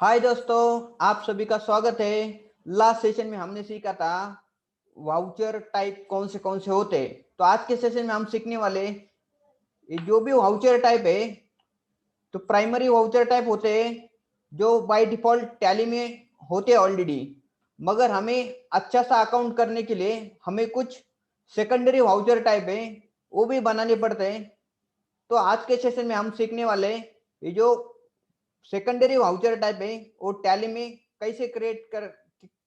हाय दोस्तों, आप सभी का स्वागत है। लास्ट सेशन में हमने सीखा था वाउचर टाइप कौन से होते हैं। तो आज के सेशन में हम सीखने वाले ये जो भी वाउचर टाइप है, तो प्राइमरी वाउचर टाइप होते हैं जो बाय डिफॉल्ट टैली में होते हैं ऑलरेडी। मगर हमें अच्छा सा अकाउंट करने के लिए हमें कुछ सेकेंडरी वाउचर टाइप है वो भी बनाने पड़ते हैं। तो आज के सेशन में हम सीखने वाले ये जो सेकेंडरी वाउचर टाइप है वो टैली में कैसे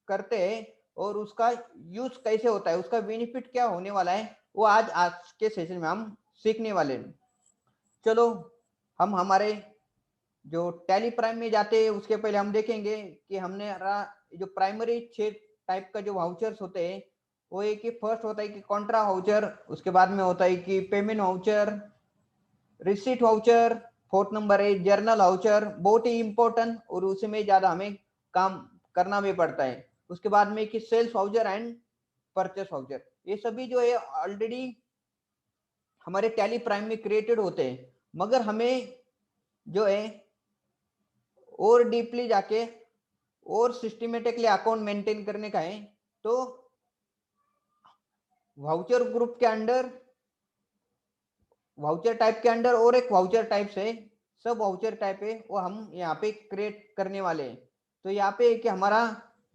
करते हैं और उसका यूज कैसे होता है, उसका बेनिफिट क्या होने वाला है, वो आज के सेशन में हम सीखने वाले हैं। चलो, हम हमारे जो टैली प्राइम में जाते हैं उसके पहले हम देखेंगे कि हमने जो प्राइमरी 6 टाइप का जो वाउचर्स होते हैं वो एक कि फर्स्ट होता है कि कॉन्ट्रा वाउचर, उसके बाद में होता है कि payment voucher, receipt voucher, fourth number है जर्नल वाउचर, बहुत ही इंपॉर्टेंट और उसमें ज्यादा हमें काम करना भी पड़ता है। उसके बाद में कि sales voucher and purchase voucher, ये सभी जो है ऑलरेडी हमारे टैली प्राइम में क्रिएटेड होते हैं। मगर हमें जो है और डीपली जाके और सिस्टमेटिकली अकाउंट मेंटेन करने का है। तो वाउचर ग्रुप के अंडर, वाउचर टाइप के अंडर और एक वाउचर टाइप से सब वाउचर टाइप है वो हम यहाँ पे क्रिएट करने वाले हैं। तो यहाँ पे कि हमारा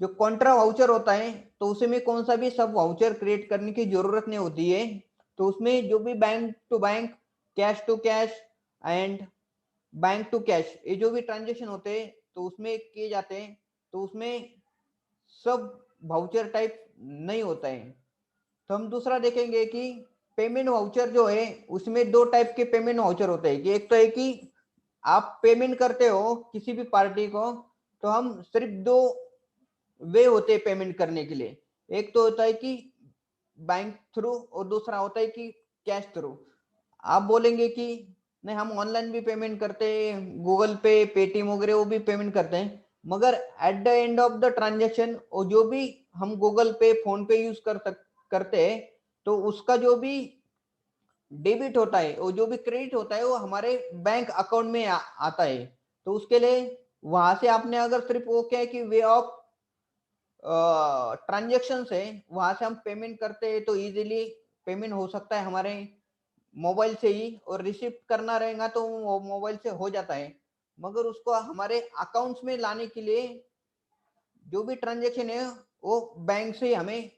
जो कॉन्ट्रा वाउचर होता है तो उसमें कौन सा भी सब वाउचर क्रिएट करने की जरूरत नहीं होती है। तो उसमें जो भी bank to bank, cash to cash and bank to cash, ये जो भी ट्रांजेक्शन होते हैं तो उसमें किए जाते हैं। तो उसमें सब वाउचर टाइप नहीं होता है। तो हम दूसरा देखेंगे कि पेमेंट वाउचर जो है उसमें दो टाइप के पेमेंट वाउचर होते हैं कि एक तो है कि आप पेमेंट करते हो किसी भी पार्टी को, तो हम सिर्फ दो वे होते हैं पेमेंट करने के लिए। एक तो होता है कि बैंक थ्रू और दूसरा होता है कि कैश थ्रू। आप बोलेंगे कि नहीं, हम ऑनलाइन भी पेमेंट करते हैं, गूगल पे, पेटीएम वगैरह वो भी पेमेंट करते हैं। मगर at the end of the transaction और जो भी हम गूगल पे, फोन पे यूज करते हैं तो उसका जो भी डेबिट होता है और जो भी क्रेडिट होता है वो हमारे बैंक अकाउंट में आता है। तो उसके लिए वहां से आपने अगर सिर्फ वो क्या है कि वे ऑफ ट्रांजेक्शन है वहां से हम पेमेंट करते हैं तो इजीली पेमेंट हो सकता है हमारे मोबाइल से ही, और रिसीव करना रहेगा तो वो मोबाइल से हो जाता है। मगर उसको हमारे अकाउंट्स में लाने के लिए जो भी ट्रांजेक्शन है वो बैंक से हमें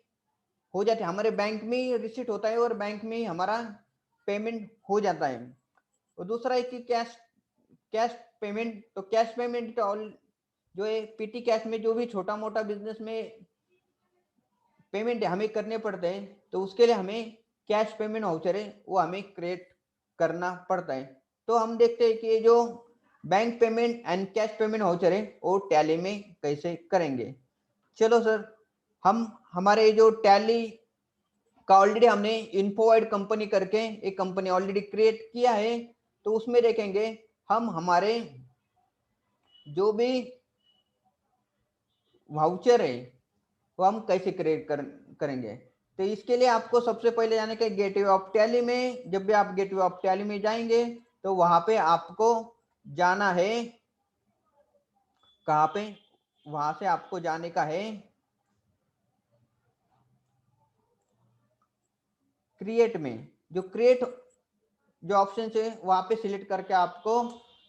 हो जाते हैं, हमारे बैंक में ही रिसीट होता है और बैंक में ही हमारा पेमेंट हो जाता है। और दूसरा है कि कैश कैश पेमेंट। तो कैश पेमेंट ऑल जो है पीटी कैश में जो भी छोटा मोटा बिजनेस में पेमेंट हमें करने पड़ते हैं तो उसके लिए हमें कैश पेमेंट वाउचर है वो हमें क्रिएट करना पड़ता है। तो हम देखते हैं कि ये जो bank payment and cash payment voucher है वो टैली में कैसे करेंगे। चलो सर, हम हमारे जो टैली का ऑलरेडी हमने इन्फोवाइड कंपनी करके एक कंपनी ऑलरेडी क्रिएट किया है। तो उसमें देखेंगे हम हमारे जो भी वाउचर है वो हम कैसे करेंगे। तो इसके लिए आपको सबसे पहले जाने का गेटवे ऑफ टैली में। जब भी आप गेटवे ऑफ टैली में जाएंगे तो वहां पे आपको जाना है, कहाँ पे, वहां से आपको जाने का है क्रिएट में। जो क्रिएट जो ऑप्शन है वहां पे सिलेक्ट करके आपको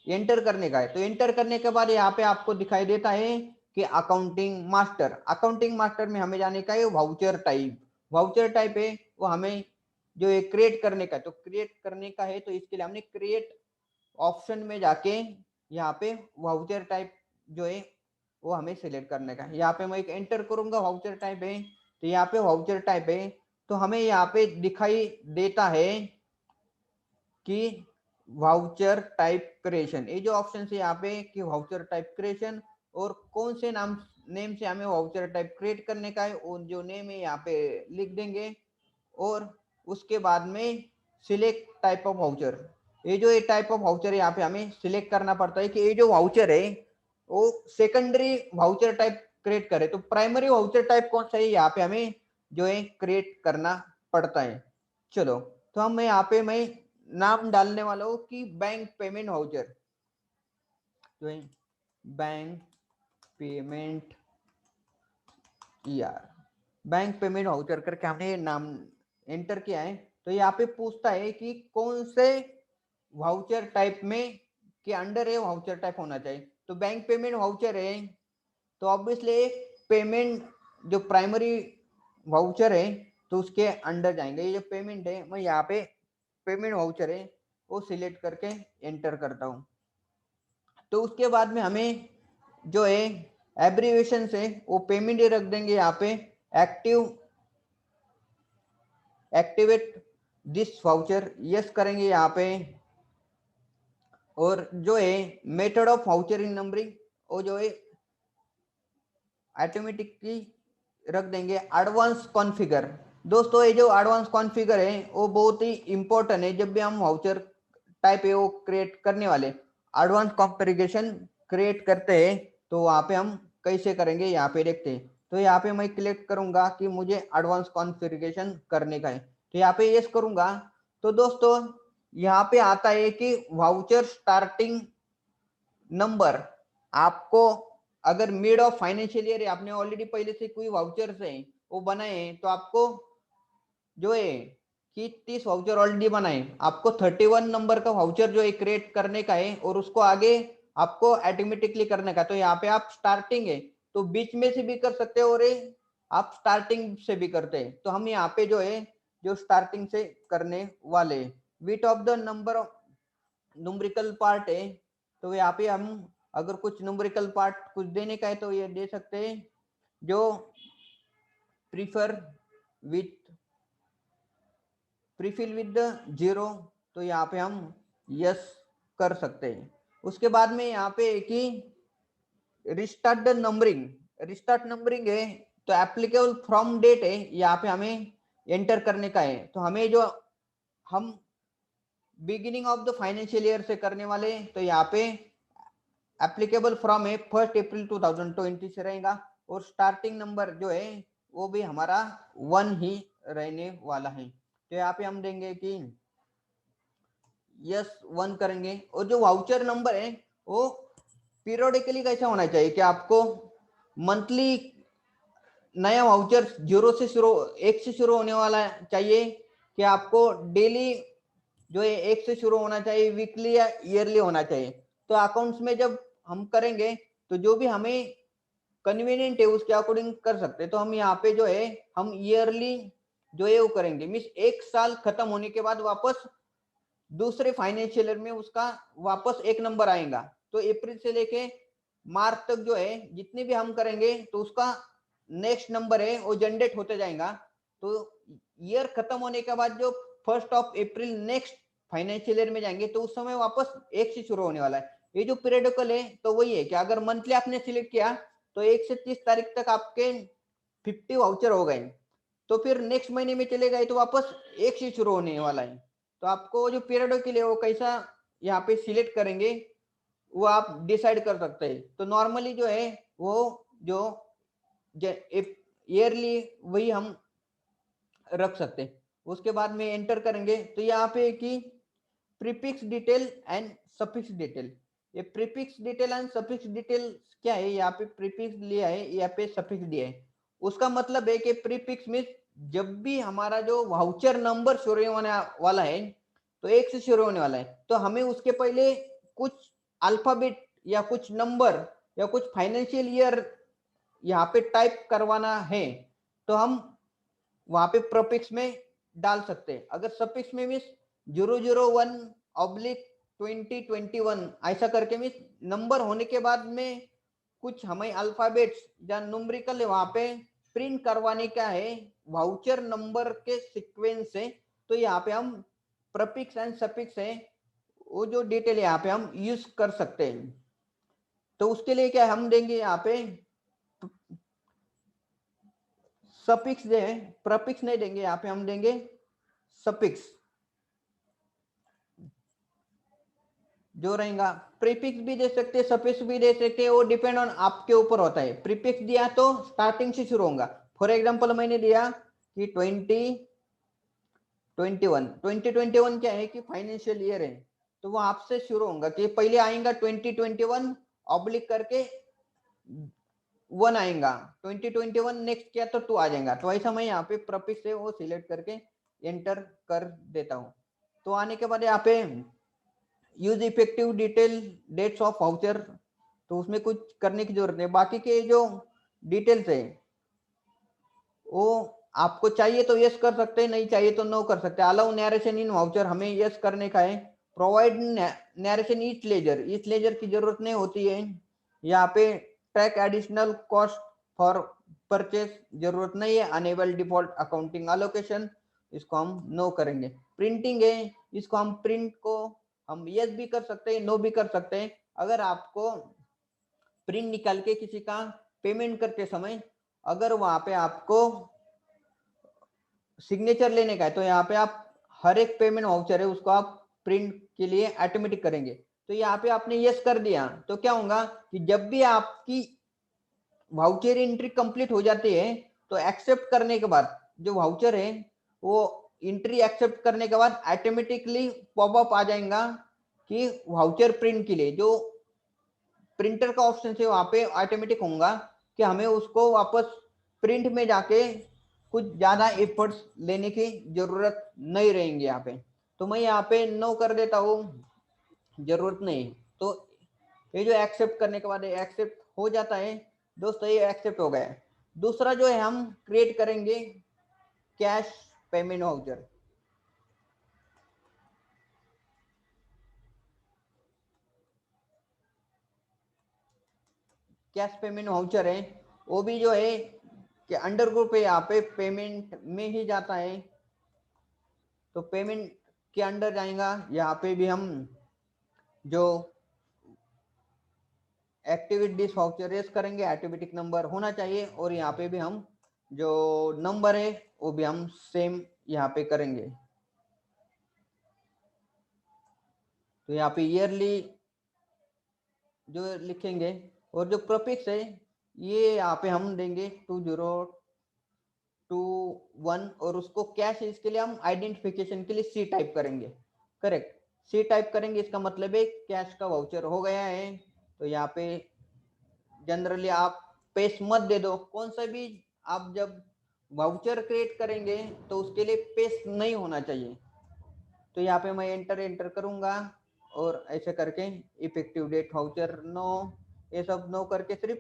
एंटर करने का है। तो एंटर करने के बाद यहाँ पे आपको दिखाई देता है कि अकाउंटिंग मास्टर, अकाउंटिंग मास्टर में हमें जाने का है वाउचर टाइप। वाउचर टाइप है वो हमें जो है क्रिएट करने का है। तो क्रिएट करने का है तो इसके लिए हमने क्रिएट ऑप्शन में जाके यहाँ पे वाउचर टाइप जो है वो हमें सिलेक्ट करने का है। यहाँ पे मैं एक एंटर करूंगा, वाउचर टाइप है तो यहाँ पे वाउचर टाइप है। तो हमें यहाँ पे दिखाई देता है कि वाउचर टाइप क्रिएशन, ये जो ऑप्शन है यहाँ पे कि वाउचर टाइप क्रिएशन और कौन से नेम से हमें वाउचर टाइप क्रिएट करने का है और जो नेम है यहाँ पे लिख देंगे। और उसके बाद में सिलेक्ट टाइप ऑफ वाउचर, ये जो ये टाइप ऑफ वाउचर है यहाँ पे हमें सिलेक्ट करना पड़ता है कि ये जो वाउचर है वो सेकेंडरी वाउचर टाइप क्रिएट करे। तो प्राइमरी वाउचर टाइप कौन सा है यहाँ पे हमें जो है क्रिएट करना पड़ता है। चलो, तो हम यहाँ पे मैं नाम डालने वाला हूँ कि बैंक पेमेंट वाउचर, जो है bank payment ER, bank payment voucher करके हमने नाम एंटर किया है। तो यहाँ पे पूछता है कि कौन से वाउचर टाइप में के अंडर है वाउचर टाइप होना चाहिए। तो बैंक पेमेंट वाउचर है तो ऑब्वियसली पेमेंट जो प्राइमरी वाउचर है तो उसके अंडर जाएंगे। ये जो पेमेंट है मैं यहाँ पे पेमेंट वाउचर है वो सिलेक्ट करके एंटर करता हूँ। तो उसके बाद में हमें जो है एब्रीविएशन से वो पेमेंट ही रख देंगे यहाँ पे, एक्टिवेट दिस वाउचर, यस करेंगे यहाँ पे। और जो है method of voucher in numbering वो जो है ऑटोमेटिकली रख देंगे एडवांस कॉन्फ़िगर। दोस्तों ये जो एडवांस कॉन्फ़िगर है वो बहुत ही इंपॉर्टेंट है। जब भी हम वाउचर टाइप है वो क्रिएट करने वाले एडवांस कॉन्फ़िगरेशन क्रिएट करते हैं तो वहाँ पे हम कैसे करेंगे यहाँ पे देखते हैं। तो यहाँ पे मैं क्लिक करूंगा कि मुझे एडवांस कॉन्फ़िगरेशन करने का है तो यहाँ पे यस करूंगा। तो दोस्तों यहाँ पे आता है कि वाउचर स्टार्टिंग नंबर, आपको अगर मिड ऑफ फाइनेंशियल ईयर आपने ऑलरेडी पहले से कोई वाउचर्स है वो बनाए हैं तो आपको जो है कि 30 वाउचर ऑलरेडी बनाए, आपको 31 नंबर का वाउचर जो है क्रिएट करने का है और उसको आगे आपको ऑटोमेटिकली करने का। तो यहाँ पे आप स्टार्टिंग है तो बीच में से भी कर सकते हो और आप स्टार्टिंग से भी करते हैं। तो हम यहाँ पे जो है जो स्टार्टिंग से करने वाले width of the number numerical part है तो यहाँ पे हम अगर कुछ न्यूमेरिकल पार्ट कुछ देने का है तो ये दे सकते हैं, जो prefer with prefill with the 0 तो यहाँ पे हम यस कर सकते हैं। उसके बाद में यहाँ पे कि restart the numbering, restart numbering है तो एप्लीकेबल फ्रॉम डेट है यहाँ पे हमें एंटर करने का है। तो हमें जो हम beginning of the financial year से करने वाले तो यहाँ पे एप्लीकेबल फ्रॉम है 1 अप्रैल 2020 से रहेगा और स्टार्टिंग नंबर जो है वो भी हमारा 1 ही रहने वाला है। तो यहाँ पे हम देंगे कि यस 1 करेंगे। और जो वाउचर नंबर है वो पीरियोडिकली कैसा होना चाहिए कि आपको मंथली नया वाउचर 0 से शुरू 1 से शुरू होने वाला चाहिए कि आपको डेली जो है 1 से शुरू होना चाहिए, वीकली या ईयरली होना चाहिए। तो अकाउंट्स में जब हम करेंगे तो जो भी हमें कन्वीनियंट है उसके अकॉर्डिंग कर सकते हैं। तो हम यहाँ पे जो है हम ईयरली जो है वो करेंगे, मीन्स 1 साल खत्म होने के बाद वापस दूसरे फाइनेंशियल ईयर में उसका वापस एक नंबर आएगा। तो अप्रैल से लेके मार्च तक जो है जितने भी हम करेंगे तो उसका नेक्स्ट नंबर है वो जनरेट होते जाएगा। तो ईयर खत्म होने के बाद जो 1 अप्रैल नेक्स्ट फाइनेंशियल ईयर में जाएंगे तो उस समय वापस 1 से शुरू होने वाला है। ये जो पीरियडिकल है तो वही है कि अगर मंथली आपने सिलेक्ट किया तो 1 से 30 तारीख तक आपके 50 वाउचर हो गए, तो फिर नेक्स्ट महीने में चले गए तो वापस 1 से शुरू होने वाला है। तो आपको जो पीरियड के लिए वो कैसा यहाँ पे सिलेक्ट करेंगे वो आप डिसाइड कर सकते हैं। तो नॉर्मली जो है वो जो ईयरली वही हम रख सकते हैं। उसके बाद में एंटर करेंगे तो यहाँ पे कि prefix detail and suffix detail, ये prefix detail and suffix detail क्या है, यहाँ पे प्रीफिक्स लिया है यहाँ पे सफिक्स दिया है। उसका मतलब है कि प्रीफिक्स में जब भी हमारा जो वाउचर नंबर शुरू होने वाला है तो 1 से शुरू होने वाला है तो हमें उसके पहले कुछ अल्फाबेट या कुछ नंबर या कुछ फाइनेंशियल ईयर यहाँ पे टाइप करवाना है तो हम वहां पे प्रीफिक्स में डाल सकते हैं। अगर सफिक्स में मीन्स 001/2021 ऐसा करके मीन्स नंबर होने के बाद में कुछ हमें अल्फाबेट्स या न्यूमेरिकल है वहां पे प्रिंट करवाने का है वाउचर नंबर के सीक्वेंस से। तो यहाँ पे हम प्रीफिक्स एंड सफिक्स है वो जो डिटेल यहाँ पे हम यूज कर सकते हैं। तो उसके लिए क्या हम देंगे यहाँ पे सफिक्स दे, प्रीफिक्स नहीं देंगे, यहाँ पे हम देंगे सफिक्स जो रहेगा। प्रीफिक्स भी दे सकते हैं सफिक्स भी दे सकते हैं, वो डिपेंड ऑन आपके ऊपर होता है। प्रीफिक्स दिया तो स्टार्टिंग से शुरू होगा। फॉर एग्जांपल मैंने दिया कि 2021 क्या है कि फाइनेंशियल ईयर है तो वो आपसे शुरू होगा कि पहले आएगा 2021 ऑब्लिक करके 1 आएगा, 2021 नेक्स्ट किया तो 2 आ जाएगा। तो ऐसा मैं यहाँ पे प्रफिक्स है वो सिलेक्ट करके एंटर कर देता हूँ। तो आने के बाद यहाँ पे use effective detail dates of voucher, तो उसमें कुछ करने की जरूरत नहीं। बाकी के जो डिटेल्स है वो आपको चाहिए तो यस कर सकते हैं, नहीं चाहिए तो नो कर सकते हैं। अलाउ नरेशन इन वाउचर हमें यस करने का है। प्रोवाइड नरेशन ईच लेजर, इस लेजर की जरूरत नहीं होती है। यहाँ पे track additional cost for purchase जरूरत नहीं है। अनेबल डिफॉल्ट अकाउंटिंग अलोकेशन, इसको हम नो करेंगे। प्रिंटिंग है, इसको हम प्रिंट को हम यस भी कर सकते हैं, नो भी कर सकते हैं। अगर आपको प्रिंट निकाल के किसी का पेमेंट करते समय अगर वहां पे आपको सिग्नेचर लेने का है तो यहाँ पे आप हर एक पेमेंट वाउचर है उसको आप प्रिंट के लिए ऑटोमेटिक करेंगे। तो यहाँ पे आपने यस कर दिया तो क्या होगा कि जब भी आपकी वाउचर एंट्री कंप्लीट हो जाती है तो एक्सेप्ट करने के बाद जो वाउचर है वो एंट्री एक्सेप्ट करने के बाद ऑटोमेटिकली पॉपअप आ जाएगा कि वाउचर प्रिंट के लिए जो प्रिंटर का ऑप्शन है वहां पे ऑटोमेटिक होगा कि हमें उसको वापस प्रिंट में जाके कुछ ज्यादा एफर्ट्स लेने की जरूरत नहीं रहेंगे यहाँ पे। तो मैं यहाँ पे नो कर देता हूँ, जरूरत नहीं। तो ये जो एक्सेप्ट करने के बाद एक्सेप्ट हो जाता है दोस्तों, ये एक्सेप्ट हो गया। दूसरा जो है हम क्रिएट करेंगे cash payment voucher. Cash payment voucher है वो भी जो है कि अंडर ग्रुप है, यहाँ पे पेमेंट में ही जाता है। तो पेमेंट के अंडर जाएगा, यहाँ पे भी हम जो एक्टिविटीज वाउचर रेस करेंगे, ऑटोमेटिक नंबर होना चाहिए। और यहाँ पे भी हम जो नंबर है वो भी हम सेम यहाँ पे करेंगे। तो यहाँ पे ईयरली जो लिखेंगे और जो प्रोफिक्स है ये यहाँ पे हम देंगे 2021 और उसको कैश, इसके लिए हम आइडेंटिफिकेशन के लिए सी टाइप करेंगे। करेक्ट, सी टाइप करेंगे, इसका मतलब है कैश का वाउचर हो गया है। तो यहाँ पे जनरली आप पेस मत दे दो, कौन सा भी आप जब वाउचर क्रिएट करेंगे तो उसके लिए पेस नहीं होना चाहिए। तो यहाँ पे मैं एंटर एंटर करूंगा और ऐसे करके इफेक्टिव डेट वाउचर नो, ये सब नो करके सिर्फ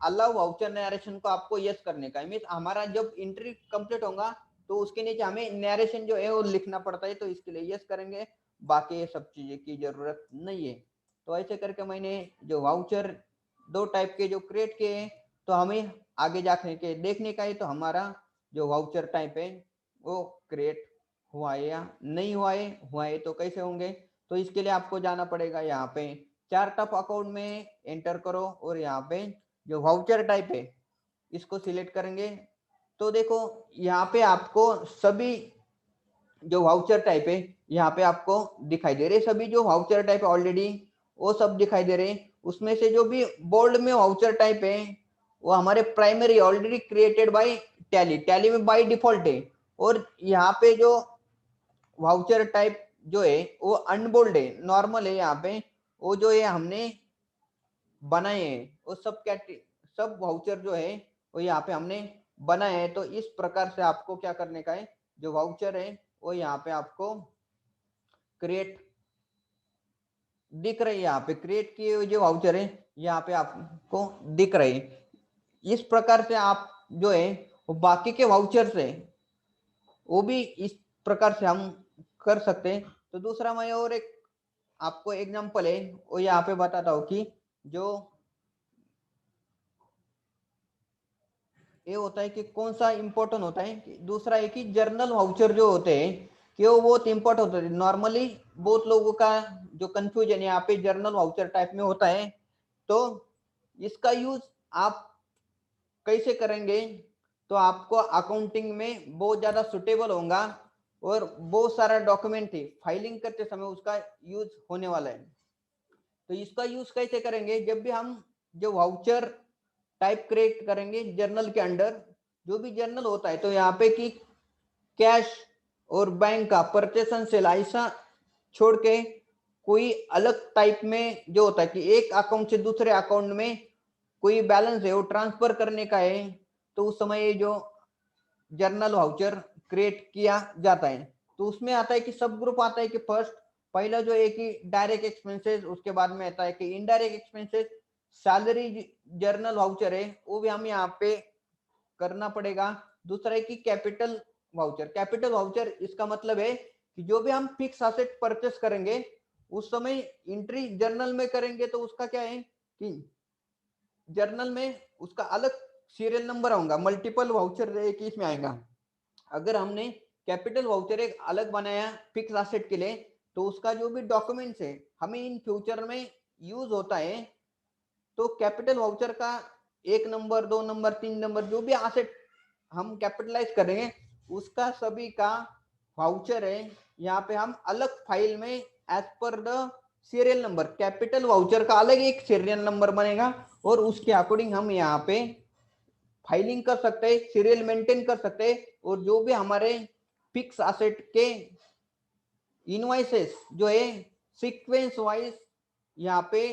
अलाउ वाउचर नरेशन को आपको यस करने का है। मीन्स हमारा जब एंट्री कंप्लीट होगा तो उसके नीचे हमें नरेशन जो है वो लिखना पड़ता है, तो इसके लिए यस करेंगे, बाकी ये सब चीजें की जरूरत नहीं है। तो ऐसे करके मैंने जो वाउचर दो टाइप के जो क्रिएट किए, तो हमें आगे जाके के देखने का है तो हमारा जो वाउचर टाइप है वो क्रिएट हुआ है या नहीं हुआ है तो कैसे होंगे। तो इसके लिए आपको जाना पड़ेगा यहाँ पे चार्ट ऑफ अकाउंट में एंटर करो और यहाँ पे जो वाउचर टाइप है इसको सिलेक्ट करेंगे। तो देखो यहाँ पे आपको सभी जो वाउचर टाइप है यहाँ पे आपको दिखाई दे रहे, सभी जो वाउचर टाइप है ऑलरेडी वो सब दिखाई दे रहे। उसमें से जो भी बोल्ड में वाउचर टाइप है वो हमारे primary already created by tally, tally में बाय डिफॉल्ट है। और यहाँ पे जो वाउचर टाइप जो है वो अनबोल्ड है, नॉर्मल है। यहाँ पे वो जो है हमने बनाए हैं वो सब सब वाउचर जो है वो यहाँ पे हमने बनाए हैं। तो इस प्रकार से आपको क्या करने का है, जो वाउचर है वो यहाँ पे आपको क्रिएट दिख रही है। यहाँ पे क्रिएट किए हुए जो वाउचर है यहाँ पे आपको दिख रहे हैं। इस प्रकार से आप जो है वो बाकी के वाउचर से वो भी इस प्रकार से हम कर सकते हैं। तो दूसरा मैं और एक आपको एग्जांपल है वो यहाँ पे बताता हूँ कि जो ये होता है कि कौन सा इंपॉर्टेंट होता है कि दूसरा है कि जर्नल वाउचर जो होते हैं कि वो बहुत इंपॉर्टेंट होते हैं। नॉर्मली बहुत लोगों का जो कंफ्यूजन यहाँ पे जर्नल वाउचर टाइप में होता है, तो इसका यूज आप कैसे करेंगे तो आपको अकाउंटिंग में बहुत ज्यादा सुटेबल होगा और बहुत सारा डॉक्यूमेंट है फाइलिंग करते समय उसका यूज होने वाला है। तो इसका यूज कैसे करेंगे, जब भी हम जो वाउचर टाइप क्रिएट करेंगे जर्नल के अंडर, जो भी जर्नल होता है तो यहाँ पे कि कैश और बैंक का परचेस एंड सेल ऐसा छोड़ के कोई अलग टाइप में जो होता है कि एक अकाउंट से दूसरे अकाउंट में कोई बैलेंस है वो ट्रांसफर करने का है, तो उस समय ये जो जर्नल वाउचर क्रिएट किया जाता है। तो उसमें आता है कि सब ग्रुप आता है कि फर्स्ट पहला जो है कि डायरेक्ट एक्सपेंसेस, उसके बाद में आता है कि indirect expenses, salary journal voucher है वो भी हम यहाँ पे करना पड़ेगा। दूसरा है कि कैपिटल वाउचर। कैपिटल वाउचर इसका मतलब है कि जो भी हम फिक्स असेट परचेस करेंगे उस समय एंट्री जर्नल में करेंगे तो उसका क्या है कि जर्नल में उसका अलग सीरियल नंबर होगा, मल्टीपल वाउचर एक ही इसमें आएगा। अगर हमने कैपिटल वाउचर एक अलग बनाया फिक्स एसेट के लिए तो उसका जो भी डॉक्यूमेंट्स है हमें इन फ्यूचर में यूज होता है, तो कैपिटल वाउचर का 1 नंबर 2 नंबर 3 नंबर जो भी एसेट हम कैपिटलाइज करेंगे उसका सभी का वाउचर है यहाँ पे हम अलग फाइल में as per the serial number, capital voucher का अलग एक सीरियल नंबर बनेगा और उसके अकॉर्डिंग हम यहाँ पे फाइलिंग कर सकते हैं, सीरियल मेंटेन कर सकते हैं। और जो भी हमारे फिक्स एसेट के इनवॉइसेस जो है सीक्वेंस वाइज यहाँ पे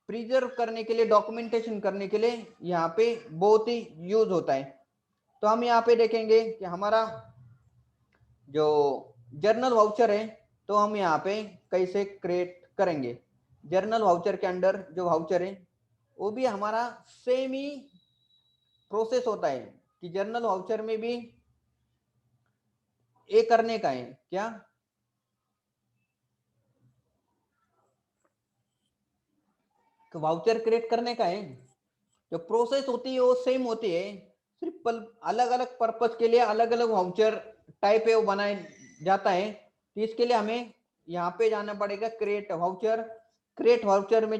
प्रिजर्व करने के लिए, डॉक्यूमेंटेशन करने के लिए यहाँ पे बहुत ही यूज होता है। तो हम यहाँ पे देखेंगे कि हमारा जो जर्नल वाउचर है तो हम यहाँ पे कैसे क्रिएट करेंगे। जर्नल वाउचर के अंदर जो वाउचर है वो भी हमारा सेम ही प्रोसेस होता है कि जर्नल वाउचर में भी ये करने का है क्या, वाउचर क्रिएट करने का है। जो प्रोसेस होती है वो सेम होती है, सिर्फ अलग अलग पर्पस के लिए अलग अलग वाउचर टाइप है वो बनाया जाता है। तो इसके लिए हमें यहाँ पे जाना पड़ेगा क्रिएट वाउचर। क्रिएट वाउचर में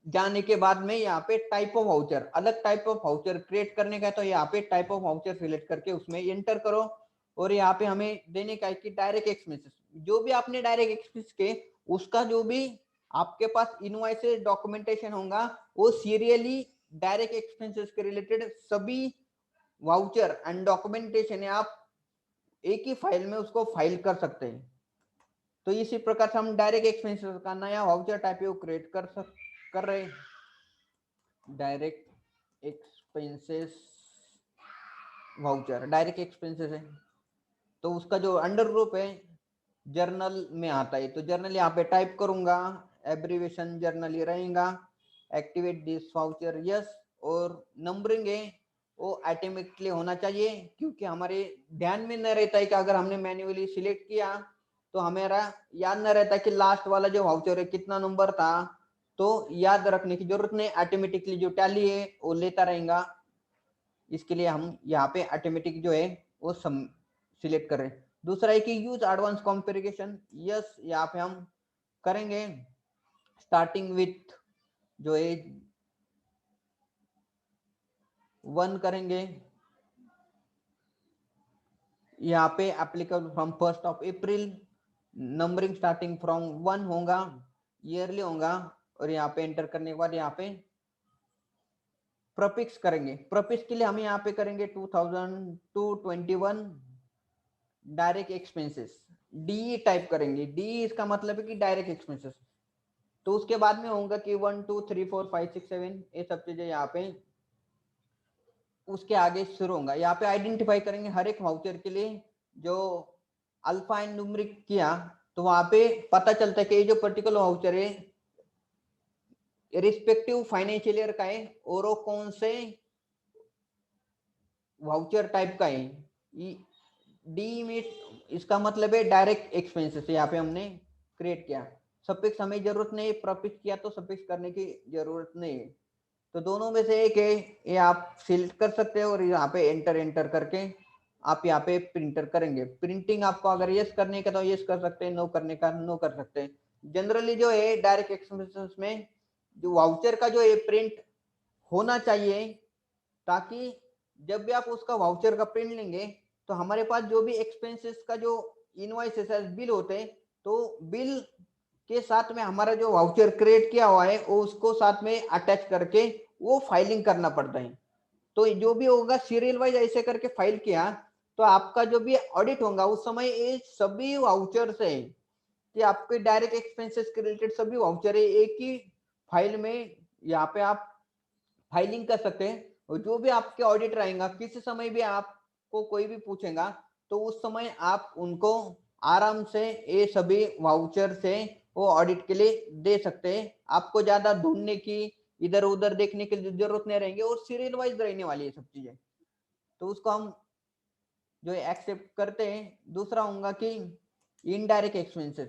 जाने के बाद में यहाँ पे टाइप ऑफ वाउचर, अलग टाइप ऑफ वाउचर क्रिएट करने का है तो यहाँ पे टाइप ऑफ वाउचर सिलेक्ट करके उसमें एंटर करो। और यहाँ पे हमें देने का है कि डायरेक्ट एक्सपेंसेस, जो भी आपने डायरेक्ट एक्सपेंस के उसका जो भी आपके पास इनवॉइसेस डॉक्यूमेंटेशन होगा वो सीरियली डायरेक्ट एक्सपेंसेस के रिलेटेड सभी वाउचर एंड डॉक्यूमेंटेशन है आप एक ही फाइल में उसको फाइल कर सकते हैं। तो इसी प्रकार से हम डायरेक्ट एक्सपेंसेस का नया वाउचर टाइप क्रिएट कर रहे हैं। Direct expenses voucher direct expenses है तो उसका जो अंडर ग्रुप है जर्नल में आता है, तो जर्नल यहाँ पे टाइप करूंगा, एब्रीवेशन जर्नल ही रहेगा, एक्टिवेट दिस वाउचर यस। और नंबरिंग है वो ऑटोमेटिकली होना चाहिए क्योंकि हमारे ध्यान में न रहता है कि अगर हमने मैन्युअली सिलेक्ट किया तो हमारा याद न रहता कि लास्ट वाला जो वाउचर है कितना नंबर था, तो याद रखने की जरूरत नहीं, ऑटोमेटिकली जो टैली है वो लेता रहेगा। इसके लिए हम यहाँ पे ऑटोमेटिक जो है वो सिलेक्ट कर रहे हैं। दूसरा है कि यूज एडवांस कॉन्फ़िगरेशन, यस यहाँ पे हम करेंगे। स्टार्टिंग विथ जो है 1 करेंगे, यहाँ पे applicable from 1 April, numbering starting from 1 होगा, ईयरली होगा। और यहाँ पे एंटर करने के बाद यहाँ पे प्रफिक्स करेंगे। प्रफिक्स के लिए हम यहाँ पे करेंगे 2021 डायरेक्ट एक्सपेंसेस, डी टाइप करेंगे। डी इसका मतलब है कि डायरेक्ट एक्सपेंसेस। तो उसके बाद में होगा कि 1 2 3 4 5 6 7 ये सब चीजें यहाँ पे उसके आगे शुरू होगा। यहाँ पे आइडेंटिफाई करेंगे हर एक वाउचर के लिए जो अल्फा एंड न्यूमेरिक किया तो वहां पे पता चलता है कि ये जो पर्टिकुलर वाउचर है रिस्पेक्टिव फाइनेंशियल ईयर का है और वो कौन से वाउचर टाइप का है। डी में इसका मतलब है डायरेक्ट एक्सपेंसेस, यहाँ पे हमने क्रिएट किया। सफिक्स हमें जरूरत नहीं, प्रफिक्स किया तो सफिक्स करने की जरूरत नहीं है। तो दोनों में से एक है, ये आप सिलेक्ट कर सकते हो और यहाँ पे एंटर करके आप यहाँ पे प्रिंटर करेंगे। प्रिंटिंग आपको अगर यस करने का तो यस कर सकते हैं, नो करने का नो कर सकते हैं। जनरली जो है डायरेक्ट एक्सपेंसेस में जो वाउचर का जो है प्रिंट होना चाहिए ताकि जब भी आप उसका वाउचर का प्रिंट लेंगे तो हमारे पास जो भी एक्सपेंसेस का जो इनवॉइसेस बिल होते हैं तो बिल के साथ में हमारा जो वाउचर क्रिएट किया हुआ है वो उसको साथ में अटैच करके वो फाइलिंग करना पड़ता है। तो जो भी होगा सीरियल वाइज ऐसे करके फाइल किया तो आपका जो भी ऑडिट होगा उस समय ये सभी वाउचर से कि आपके डायरेक्ट एक्सपेंसेस के रिलेटेड सभी वाउचर एक ही फाइल में यहाँ पे आप फाइलिंग कर सकते हैं। और जो भी आपके ऑडिटर आएगा, किसी समय भी आपको कोई भी पूछेगा तो उस समय आप उनको आराम से ये सभी वाउचर से वो ऑडिट के लिए दे सकते हैं। आपको ज्यादा ढूंढने की, इधर उधर देखने की जरूरत नहीं रहेंगे और सीरियल वाइज रहने वाली है सब चीजें, तो उसको हम जो एक्सेप्ट करते हैं। दूसरा होगा कि इनडायरेक्ट एक्सपेंसेस।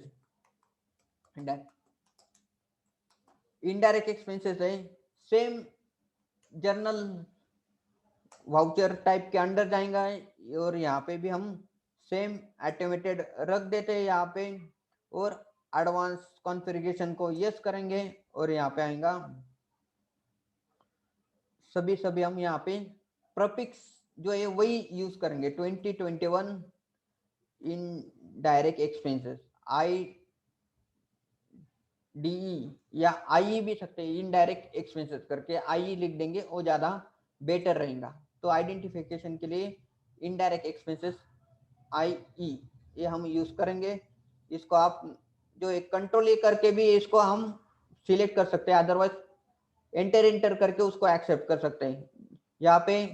इनडायरेक्ट एक्सपेंसेस है सेम जर्नल वाउचर टाइप के अंडर जाएगा और यहाँ पे भी हम सेम ऑटोमेटेड रख देते हैं यहाँ पे, और एडवांस कॉन्फ़िगरेशन को यस करेंगे और यहाँ पे आएगा सभी हम यहाँ पे प्रफिक्स जो है वही यूज करेंगे 2021 in direct expenses I D या आई भी सकते हैं, इनडायरेक्ट एक्सपेंसेस करके आई लिख देंगे वो ज्यादा बेटर रहेगा। तो आइडेंटिफिकेशन के लिए इनडायरेक्ट एक्सपेंसेस आई ये हम यूज करेंगे। इसको आप जो एक कंट्रोल ए करके भी इसको हम सिलेक्ट कर सकते हैं, अदरवाइज एंटर करके उसको एक्सेप्ट कर सकते हैं। यहाँ पे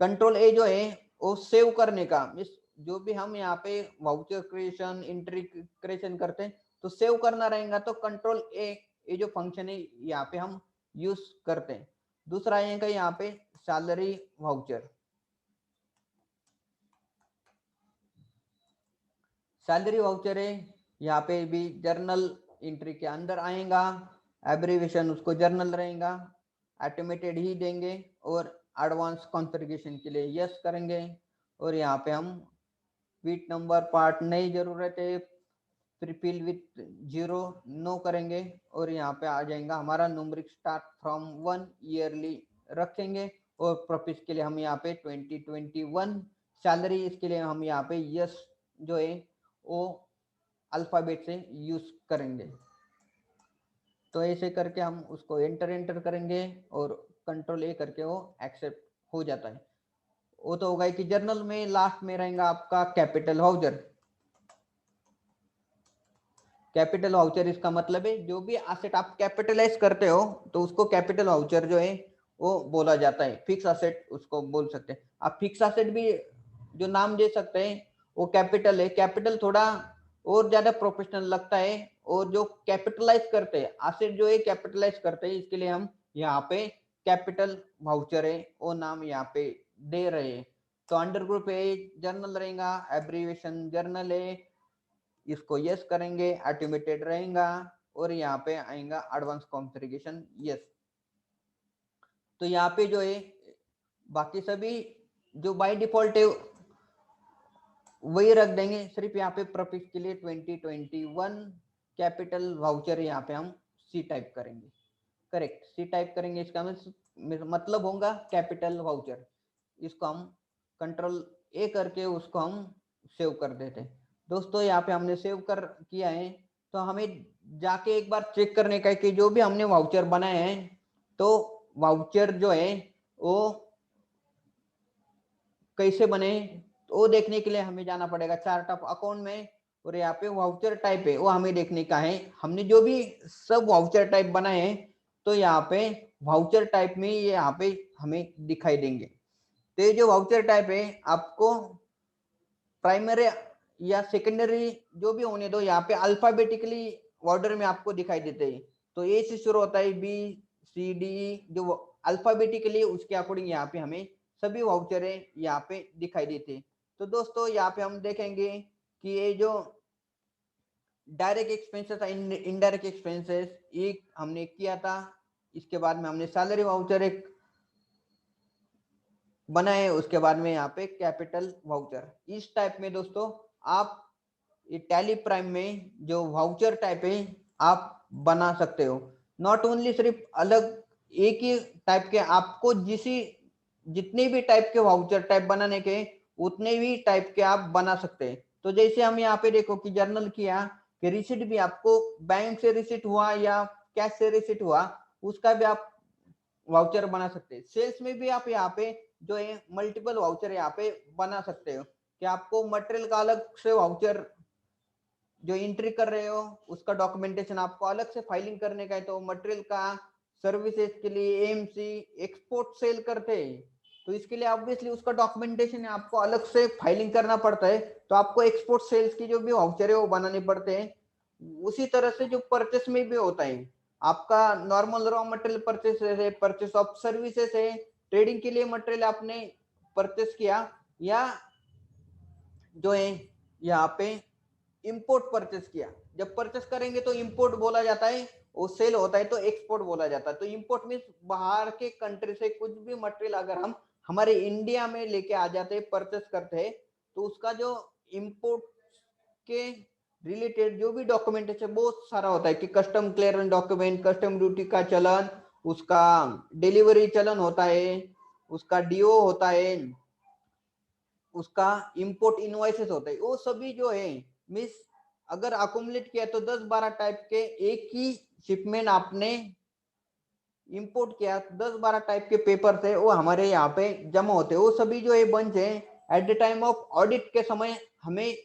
कंट्रोल ए जो है वो सेव करने का, जो भी हम यहाँ पे वाउचर क्रिएशन एंट्री क्रिएशन करते हैं तो सेव करना रहेगा, तो कंट्रोल ए ये जो फंक्शन है यहाँ पे हम यूज करते हैं। दूसरा आएगा यहाँ पे सैलरी वाउचर। सैलरी वाउचर है, यहाँ पे भी जर्नल एंट्री के अंदर आएगा, एब्रीविएशन उसको जर्नल रहेगा, ऑटोमेटेड ही देंगे और एडवांस कॉन्फ़िगरेशन के लिए यस करेंगे। और यहाँ पे हम वीट नंबर पार्ट नहीं जरूरत है, प्रीफिल विथ 0 नो करेंगे और यहाँ पे आ जाएगा हमारा न्यूमरिक स्टार्ट फ्रॉम 1 ईयरली रखेंगे। और प्रॉफिट के लिए हम यहाँ पे 2021 सैलरी, इसके लिए हम यहाँ पे यस जो है वो अल्फाबेट से यूज करेंगे। तो ऐसे करके हम उसको एंटर करेंगे और कंट्रोल ए करके वो एक्सेप्ट हो जाता है। वो तो होगा कि जर्नल में लास्ट में रहेगा आपका कैपिटल वाउचर। कैपिटल वाउचर इसका मतलब है जो भी एसेट आप कैपिटलाइज करते हो तो उसको कैपिटल वाउचर जो है वो बोला जाता है। फिक्स एसेट उसको बोल सकते हैं आप, फिक्स एसेट भी जो नाम दे सकते हैं वो कैपिटल है। कैपिटल थोड़ा और ज्यादा प्रोफेशनल लगता है, और जो कैपिटलाइज करते हैं एसेट जो है कैपिटलाइज करते हैं, इसके लिए हम यहाँ पे कैपिटल वाउचर है वो नाम यहाँ पे दे रहे हैं। तो अंडर ग्रुप है जर्नल रहेगा, एब्रीविएशन जर्नल है, इसको यस करेंगे, ऑटोमेटेड रहेगा और यहाँ पे आएगा एडवांस कॉन्फ़िगरेशन यस। तो यहाँ पे जो है बाकी सभी जो बाय डिफॉल्ट है वही रख देंगे, सिर्फ यहाँ पे प्रफिक्स के लिए 2021 कैपिटल वाउचर यहाँ पे हम सी टाइप करेंगे। करेक्ट, सी टाइप करेंगे, इसका मतलब होगा कैपिटल वाउचर। इसको हम कंट्रोल ए करके उसको हम सेव कर देते हैं। दोस्तों यहाँ पे हमने सेव कर किया है, तो हमें जाके एक बार चेक करने का है कि जो भी हमने वाउचर बनाए हैं तो वाउचर जो है वो कैसे बने, तो वो देखने के लिए हमें जाना पड़ेगा चार्ट ऑफ अकाउंट में, और यहाँ पे वाउचर टाइप है वो हमें देखने का है। हमने जो भी सब वाउचर टाइप बनाए हैं तो यहाँ पे वाउचर टाइप में ये यहाँ पे हमें दिखाई देंगे। तो ये जो वाउचर टाइप है आपको प्राइमरी या सेकेंडरी जो भी होने दो, यहाँ पे अल्फाबेटिकली ऑर्डर में आपको दिखाई देते हैं। तो ए से शुरू होता है, बी सी डी, जो अल्फाबेटिकली उसके अकॉर्डिंग यहाँ पे हमें सभी वाउचर यहाँ पे दिखाई देते हैं। तो दोस्तों यहाँ पे हम देखेंगे कि ये जो डायरेक्ट एक्सपेंसेस इनडायरेक्ट एक्सपेंसेस एक हमने किया था, इसके बाद में हमने सैलरी वाउचर एक बनाए, उसके बाद में यहाँ पे कैपिटल वाउचर। इस टाइप में दोस्तों आप ये टैली प्राइम में जो वाउचर टाइप है आप बना सकते हो। नॉट ओनली सिर्फ अलग एक ही टाइप के, आपको जितने भी टाइप के वाउचर टाइप बनाने के उतने भी टाइप के आप बना सकते हैं। तो जैसे हम यहाँ पे देखो कि जर्नल किया कि रिसिट भी आपको बैंक से रिसिट हुआ या कैश से रिसिट हुआ उसका भी आप वाउचर बना सकते हैं। सेल्स में भी आप यहाँ पे जो है मल्टीपल वाउचर यहाँ पे बना सकते हो कि आपको मटेरियल का अलग से वाउचर जो एंट्री कर रहे हो उसका डॉक्यूमेंटेशन आपको अलग से फाइलिंग करने का है तो मटेरियल का सर्विसेज के लिए एएमसी एक्सपोर्ट सेल करते हैं, तो इसके लिए ऑब्वियसली उसका डॉक्यूमेंटेशन है, आपको अलग से फाइलिंग करना पड़ता है। तो आपको एक्सपोर्ट सेल्स की जो भी वाउचर है वो बनाने पड़ते हैं। उसी तरह से जो परचेस में भी होता है, आपका नॉर्मल रॉ मटेरियल परचेस है, परचेस ऑफ सर्विसेज है, ट्रेडिंग के लिए मटेरियल आपने परचेस किया, या जो है यहाँ पे इंपोर्ट परचेस किया। जब परचेस करेंगे तो इंपोर्ट बोला जाता है, वो सेल होता है तो एक्सपोर्ट बोला जाता है। तो इंपोर्ट मीन्स बाहर के कंट्री से कुछ भी मटेरियल अगर हम हमारे इंडिया में लेके आ जाते हैं, परचेस करते हैं, तो उसका जो इंपोर्ट के रिलेटेड जो भी डॉक्यूमेंटेशन बहुत सारा होता है, कि custom clearance document, custom duty का चलन, उसका डिलीवरी चलन होता है, उसका डीओ होता है, उसका इंपोर्ट इनवॉइसेस होता है, वो सभी जो है मिस अगर अकोमुलेट किया तो 10-12 टाइप के एक ही शिपमेंट आपने इंपोर्ट किया, 10-12 टाइप के पेपर थे वो हमारे यहाँ पे जमा होते हैं। वो सभी जो है बंच है at the time of audit के समय हमें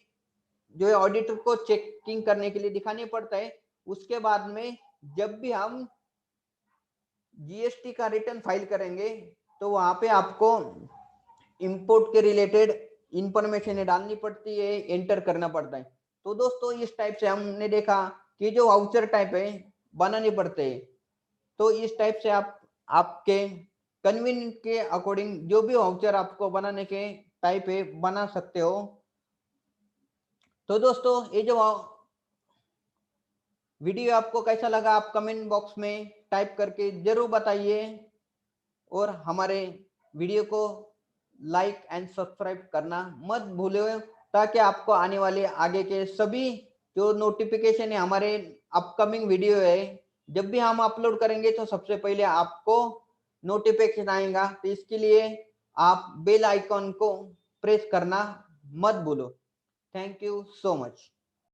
जो है ऑडिटर को चेकिंग करने के लिए दिखाने पड़ता है। उसके बाद में जब भी हम जीएसटी का रिटर्न फाइल करेंगे तो वहां पे आपको इंपोर्ट के रिलेटेड इंफॉर्मेशन डालनी पड़ती है, एंटर करना पड़ता है। तो दोस्तों इस टाइप से हमने देखा कि जो वाउचर टाइप है बनाने पड़ते हैं। तो इस टाइप से आप आपके कन्वीनियंट के अकॉर्डिंग जो भी वाउचर आपको बनाने के टाइप है बना सकते हो। तो दोस्तों ये जो वीडियो आपको कैसा लगा आप कमेंट बॉक्स में टाइप करके जरूर बताइए, और हमारे वीडियो को लाइक एंड सब्सक्राइब करना मत भूलिए, ताकि आपको आने वाले आगे के सभी जो नोटिफिकेशन है, हमारे अपकमिंग वीडियो है, जब भी हम अपलोड करेंगे तो सबसे पहले आपको नोटिफिकेशन आएगा। तो इसके लिए आप बेल आइकॉन को प्रेस करना मत भूलो। Thank you so much.